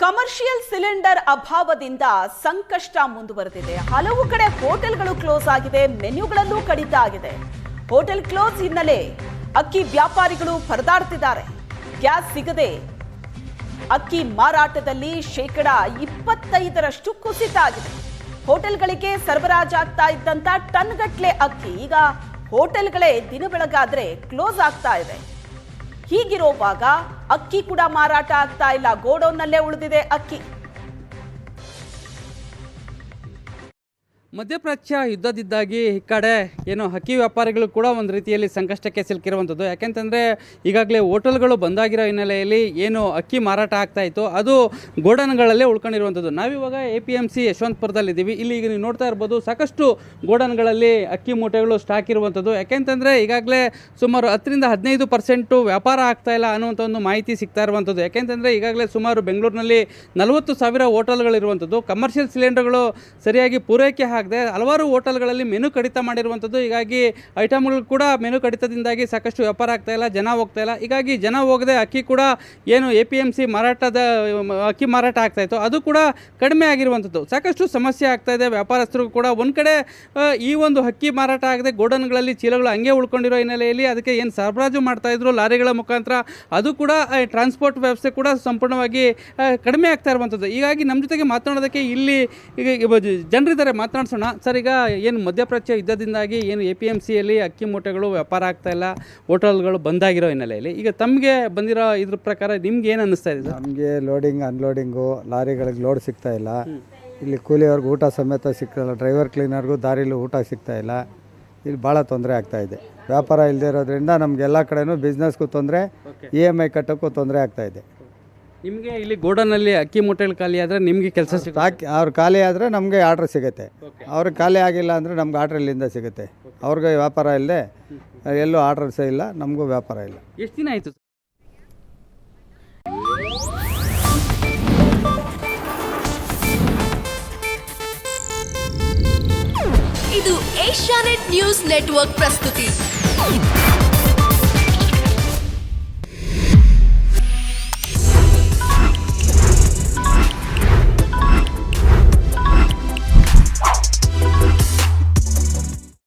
Commercial cylinder ಅಭಾವದಿಂದ ಸಂಕಷ್ಟ ಮುಂದುವರೆದಿದೆ. ಹಲವು ಕಡೆ ಹೋಟೆಲ್ಗಳು ಕ್ಲೋಸ್ ಆಗಿದೆ, ಮೆನ್ಯೂಗಳಲ್ಲೂ ಕಡಿತ ಆಗಿದೆ. ಹೋಟೆಲ್ ಕ್ಲೋಸ್ ಹಿನ್ನೆಲೆ ಅಕ್ಕಿ ವ್ಯಾಪಾರಿಗಳು ಪರದಾಡ್ತಿದ್ದಾರೆ. ಗ್ಯಾಸ್ ಸಿಗದೆ ಅಕ್ಕಿ ಮಾರಾಟದಲ್ಲಿ 25% ಕುಸಿತ ಆಗಿದೆ. ಹೋಟೆಲ್ಗಳಿಗೆ ಸರಬರಾಜಾಗ್ತಾ ಇದ್ದಂತ ಟನ್ಗಟ್ಲೆ ಅಕ್ಕಿ ಈಗ ಹೋಟೆಲ್ಗಳೇ ದಿನ ಬೆಳಗಾದ್ರೆ ಕ್ಲೋಸ್ ಆಗ್ತಾ ಇದೆ. ಹೀಗಿರುವಾಗ ಅಕ್ಕಿ ಕೂಡ ಮಾರಾಟ ಆಗ್ತಾ ಇಲ್ಲ, ಗೋಡೌನ್ನಲ್ಲೇ ಉಳಿದಿದೆ ಅಕ್ಕಿ. ಮಧ್ಯಪ್ರಾಚ್ಯ ಯುದ್ಧದಿದ್ದಾಗಿ ಈ ಕಡೆ ಏನು ಅಕ್ಕಿ ವ್ಯಾಪಾರಿಗಳು ಕೂಡ ಒಂದು ರೀತಿಯಲ್ಲಿ ಸಂಕಷ್ಟಕ್ಕೆ ಸಿಲುಕಿರುವಂಥದ್ದು. ಯಾಕೆಂತಂದರೆ ಈಗಾಗಲೇ ಹೋಟೆಲ್ಗಳು ಬಂದಾಗಿರೋ ಹಿನ್ನೆಲೆಯಲ್ಲಿ ಏನು ಅಕ್ಕಿ ಮಾರಾಟ ಆಗ್ತಾಯಿತ್ತು ಅದು ಗೋಡನ್ಗಳಲ್ಲೇ ಉಳ್ಕೊಂಡಿರುವಂಥದ್ದು. ನಾವಿವಾಗ APMC ಯಶವಂತಪುರದಲ್ಲಿದ್ದೀವಿ. ಇಲ್ಲಿ ಈಗ ನೀವು ನೋಡ್ತಾ ಇರ್ಬೋದು, ಸಾಕಷ್ಟು ಗೋಡನ್ಗಳಲ್ಲಿ ಅಕ್ಕಿ ಮೂಟೆಗಳು ಸ್ಟಾಕ್ ಇರುವಂಥದ್ದು. ಯಾಕೆಂತಂದರೆ ಈಗಾಗಲೇ ಸುಮಾರು 10-15% ವ್ಯಾಪಾರ ಆಗ್ತಾಯಿಲ್ಲ ಅನ್ನುವಂಥ ಒಂದು ಮಾಹಿತಿ ಸಿಗ್ತಾ ಇರುವಂಥದ್ದು. ಯಾಕೆಂತಂದರೆ ಈಗಾಗಲೇ ಸುಮಾರು ಬೆಂಗಳೂರಿನಲ್ಲಿ 40,000 ಹೋಟೆಲ್ಗಳಿರುವಂಥದ್ದು. ಕಮರ್ಷಿಯಲ್ ಸಿಲಿಂಡರ್ಗಳು ಸರಿಯಾಗಿ ಪೂರೈಕೆ ಆಗದೆ ಹಲವಾರು ಹೋಟೆಲ್ಗಳಲ್ಲಿ ಮೆನು ಕಡಿತ ಮಾಡಿರುವಂಥದ್ದು. ಹೀಗಾಗಿ ಐಟಮ್ಗಳು ಕೂಡ ಮೆನು ಕಡಿತದಿಂದಾಗಿ ಸಾಕಷ್ಟು ವ್ಯಾಪಾರ ಆಗ್ತಾ ಇಲ್ಲ, ಜನ ಹೋಗ್ತಾ ಇಲ್ಲ. ಹೀಗಾಗಿ ಜನ ಹೋಗದೆ ಅಕ್ಕಿ ಕೂಡ ಏನು APMC ಮಾರಾಟದ ಅಕ್ಕಿ ಮಾರಾಟ ಆಗ್ತಾಯಿತ್ತು ಅದು ಕೂಡ ಕಡಿಮೆ ಆಗಿರುವಂಥದ್ದು. ಸಾಕಷ್ಟು ಸಮಸ್ಯೆ ಆಗ್ತಾ ಇದೆ ವ್ಯಾಪಾರಸ್ಥರಿಗೂ ಕೂಡ. ಒಂದು ಕಡೆ ಈ ಒಂದು ಅಕ್ಕಿ ಮಾರಾಟ ಆಗದೆ ಗೋಡನ್ಗಳಲ್ಲಿ ಚೀಲಗಳು ಹಂಗೆ ಉಳ್ಕೊಂಡಿರೋ ಹಿನ್ನೆಲೆಯಲ್ಲಿ ಅದಕ್ಕೆ ಏನು ಸರಬರಾಜು ಮಾಡ್ತಾಯಿದ್ರು ಲಾರಿಗಳ ಮುಖಾಂತರ, ಅದು ಕೂಡ ಟ್ರಾನ್ಸ್ಪೋರ್ಟ್ ವ್ಯವಸ್ಥೆ ಕೂಡ ಸಂಪೂರ್ಣವಾಗಿ ಕಡಿಮೆ ಆಗ್ತಾ ಇರುವಂಥದ್ದು. ಹೀಗಾಗಿ ನಮ್ಮ ಜೊತೆಗೆ ಮಾತನಾಡೋದಕ್ಕೆ ಇಲ್ಲಿ ಈಗ ಜನರಿದ್ದಾರೆ, ಮಾತನಾಡ್ಸೋಣ. ಸರ್, ಈಗ ಏನು ಮಧ್ಯಪ್ರಾಚ್ಯ ಯುದ್ಧದಿಂದಾಗಿ ಏನು APMCಯಲ್ಲಿ ಅಕ್ಕಿ ಮೂಟೆಗಳು ವ್ಯಾಪಾರ ಆಗ್ತಾ ಇಲ್ಲ, ಹೋಟೆಲ್ಗಳು ಬಂದಾಗಿರೋ ಹಿನ್ನೆಲೆಯಲ್ಲಿ ಈಗ ತಮಗೆ ಬಂದಿರೋ ಇದ್ರ ಪ್ರಕಾರ ನಿಮ್ಗೆ ಏನು ಅನ್ನಿಸ್ತಾ ಇದೆ? ನಮಗೆ ಲೋಡಿಂಗ್ ಅನ್ಲೋಡಿಂಗು ಲಾರಿಗಳಿಗೆ ಲೋಡ್ ಸಿಗ್ತಾ ಇಲ್ಲ. ಇಲ್ಲಿ ಕೂಲಿಯವ್ರಿಗೆ ಊಟ ಸಮೇತ ಸಿಗ್ತಾಯಿಲ್ಲ, ಡ್ರೈವರ್ ಕ್ಲೀನರ್ಗೂ ದಾರಿಲಿ ಊಟ ಸಿಗ್ತಾ ಇಲ್ಲ. ಇಲ್ಲಿ ಭಾಳ ತೊಂದರೆ ಆಗ್ತಾ ಇದೆ. ವ್ಯಾಪಾರ ಇಲ್ಲದೆ ಇರೋದ್ರಿಂದ ನಮಗೆಲ್ಲ ಕಡೆನೂ ಬಿಸ್ನೆಸ್ಗೂ ತೊಂದರೆ, EMI ಕಟ್ಟೋಕ್ಕೂ ತೊಂದರೆ ಆಗ್ತಾ ಇದೆ. ನಿಮಗೆ ಇಲ್ಲಿ ಗೋಡನಲ್ಲಿ ಅಕ್ಕಿ ಮೂಟೆಗಳು ಖಾಲಿ ಆದರೆ ನಿಮಗೆ ಕೆಲಸ ಅವ್ರು ಖಾಲಿ ಆದರೆ ನಮಗೆ ಆರ್ಡ್ರ್ ಸಿಗುತ್ತೆ. ಅವ್ರಿಗೆ ಖಾಲಿ ಆಗಿಲ್ಲ ಅಂದರೆ ನಮ್ಗೆ ಆರ್ಡ್ರ್ ಇಲ್ಲಿಂದ ಸಿಗುತ್ತೆ. ಅವ್ರಿಗೆ ವ್ಯಾಪಾರ ಇಲ್ಲದೆ ಎಲ್ಲೂ ಆರ್ಡ್ರರ್ಸೇ ಇಲ್ಲ, ನಮಗೂ ವ್ಯಾಪಾರ ಇಲ್ಲ. ಎಷ್ಟು ದಿನ ಆಯಿತು? ಇದು ಏಷ್ಯಾನೆಟ್ ನ್ಯೂಸ್ ನೆಟ್ವರ್ಕ್ ಪ್ರಸ್ತುತಿ.